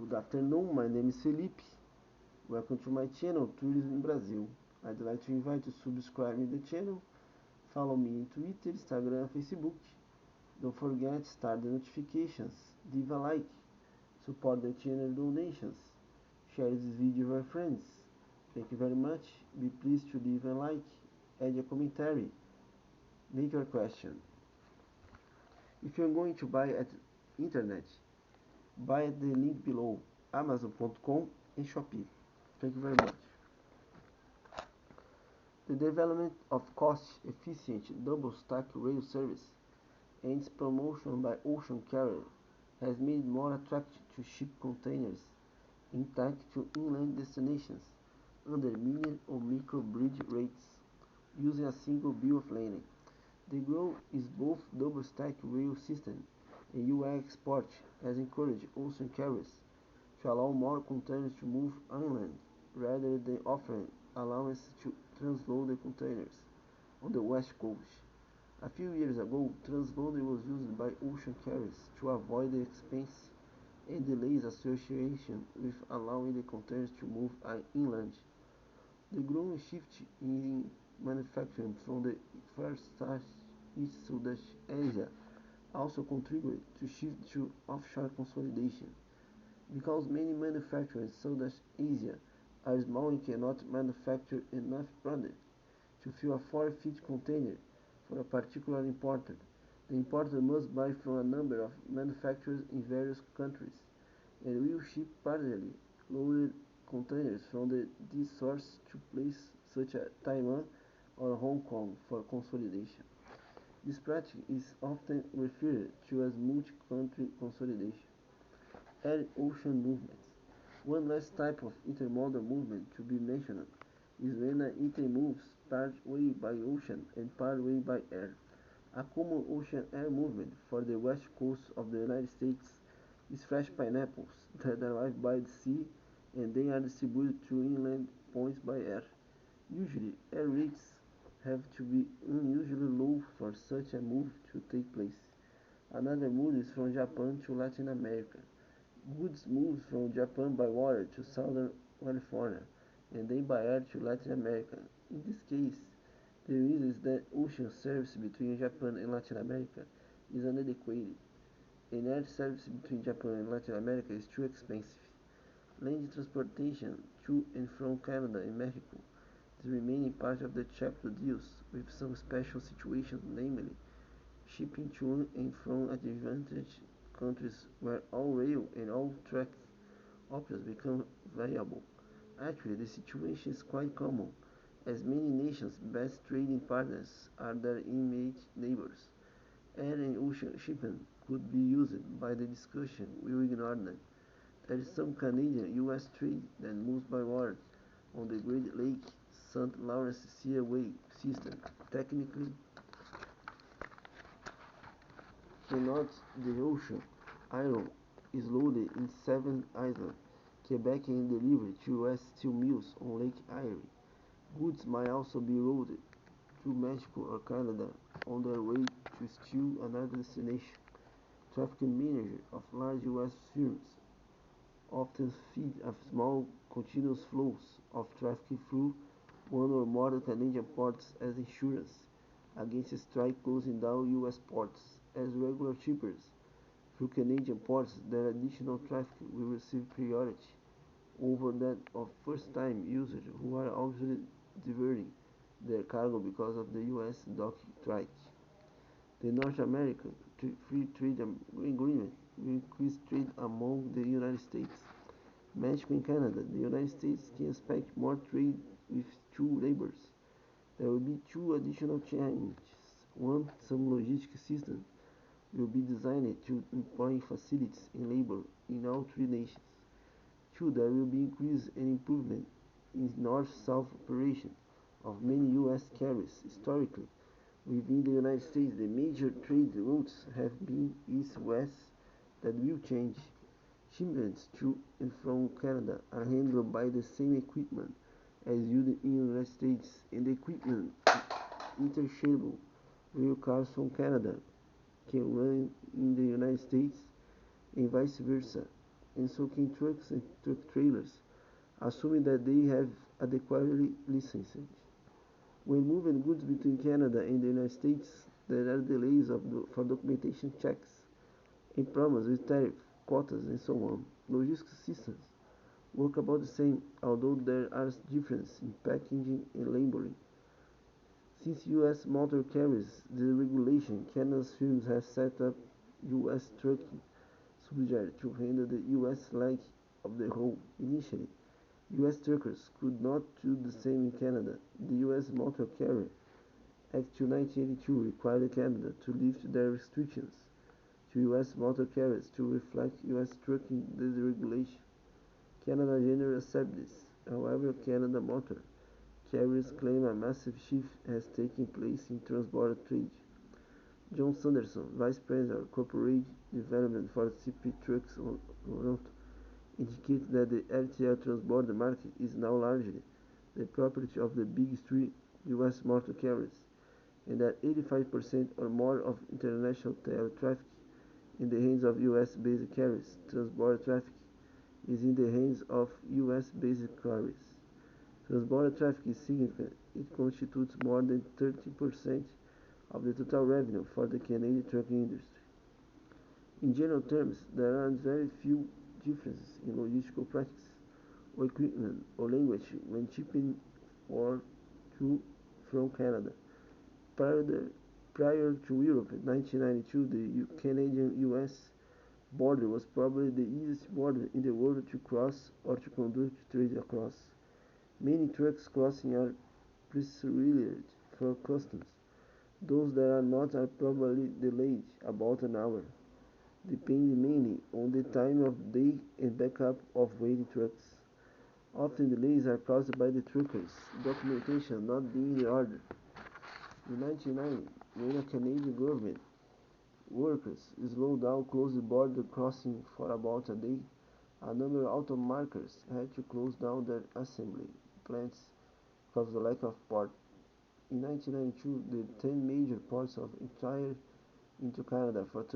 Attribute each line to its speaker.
Speaker 1: Good afternoon, my name is Felipe. Welcome to my channel, Tourism in Brazil. I'd like to invite you to subscribe in the channel, follow me in Twitter, Instagram, Facebook. Don't forget to start the notifications, leave a like, support the channel donations, share this video with your friends. Thank you very much. Be pleased to leave a like, add a commentary, make your question. If you're going to buy at internet, buy at the link below, Amazon.com and Shopee. Thank you very much. The development of cost-efficient double-stack rail service and its promotion by ocean carriers has made it more attractive to ship containers intact to inland destinations under mini or micro bridge rates using a single bill of lading. The growth is both double-stack rail system and U.S. export has encouraged ocean carriers to allow more containers to move inland rather than offering allowance to transload the containers on the west coast. A few years ago, transloading was used by ocean carriers to avoid the expense and delays associated with allowing the containers to move inland. The growing shift in manufacturing from the Far East Southeast Asia also contributed to shift to offshore consolidation. Because many manufacturers in Southeast Asia are small and cannot manufacture enough product to fill a 4-feet container for a particular importer, the importer must buy from a number of manufacturers in various countries and will ship partially loaded containers from this source to places such as Taiwan or Hong Kong for consolidation. This practice is often referred to as multi-country consolidation. Air ocean movements. One last type of intermodal movement to be mentioned is when an item moves part way by ocean and part way by air. A common ocean-air movement for the west coast of the United States is fresh pineapples that arrive by the sea and then are distributed to inland points by air. Usually, air rates have to be unusually low for such a move to take place. Another move is from Japan to Latin America. Goods move from Japan by water to Southern California and then by air to Latin America. In this case, the reason is that ocean service between Japan and Latin America is inadequate, and air service between Japan and Latin America is too expensive. Land transportation to and from Canada and Mexico is remaining part of the chapter deals with some special situations, namely shipping to and from advantaged countries where all rail and all track options become viable. Actually, the situation is quite common, as many nations' best trading partners are their immediate neighbors. Air and ocean shipping could be used, but the discussion will ignore them. There is some Canadian-US trade that moves by water on the Great Lake St. Lawrence Seaway system. Technically, cannot the ocean iron is loaded in 7 islands, Quebec, and delivered to US steel mills on Lake Erie. Goods might also be loaded to Mexico or Canada on their way to still another destination. Traffic managers of large US firms often feed a small continuous flows of traffic through one or more Canadian ports as insurance against a strike closing down US ports. As regular shippers through Canadian ports, their additional traffic will receive priority over that of first-time users who are obviously diverting their cargo because of the US dock strike. The North American Free Trade Agreement will increase trade among the United States, Mexico, and Canada. The United States can expect more trade with two labors. There will be 2 additional changes. One, some logistic systems will be designed to employ facilities and labor in all 3 nations. 2, there will be increase and improvement in north-south operation of many U.S. carriers. Historically, within the United States, the major trade routes have been east-west that will change. Shipments to and from Canada are handled by the same equipment as used in the United States, and the equipment interchangeable. Rail cars from Canada can run in the United States and vice versa. and so can trucks and truck trailers, assuming that they have adequately licensed. When moving goods between Canada and the United States, there are delays for documentation checks and problems with tariff, quotas, and so on. Logistics systems work about the same, although there are differences in packaging and labeling. Since U.S. motor carries the regulation, Canada's firms have set up U.S. trucking subsidiary to handle the U.S. leg of the whole. Initially, U.S. truckers could not do the same in Canada. The U.S. Motor Carrier Act of 1982 required Canada to lift their restrictions to U.S. motor carriers to reflect U.S. trucking deregulation. Canada generally accepts this. However, Canada motor carriers claim a massive shift has taken place in transborder trade. John Sanderson, Vice President of Corporate Development for CP Trucks Toronto, indicates that the LTL transborder market is now largely the property of the big three U.S. motor carriers, and that 85% or more of international TL traffic in the hands of U.S.-based carriers. Transborder traffic is in the hands of U.S.-based carriers. Transborder traffic is significant. It constitutes more than 30% of the total revenue for the Canadian trucking industry. In general terms, there are very few differences in logistical practice, or equipment, or language when shipping for to from Canada. Prior to Europe in 1992, the Canadian-US border was probably the easiest border in the world to cross or to conduct trade across. Many trucks crossing are pre-registered for customs. Those that are not are probably delayed about an hour, depending mainly on the time of day and backup of waiting trucks. Often delays are caused by the truckers' documentation not being in order. In 1990, when a Canadian government workers slowed down closed border crossing for about a day, a number of automakers had to close down their assembly plants because of the lack of parts. In 1992, the 10 major ports of entire into Canada for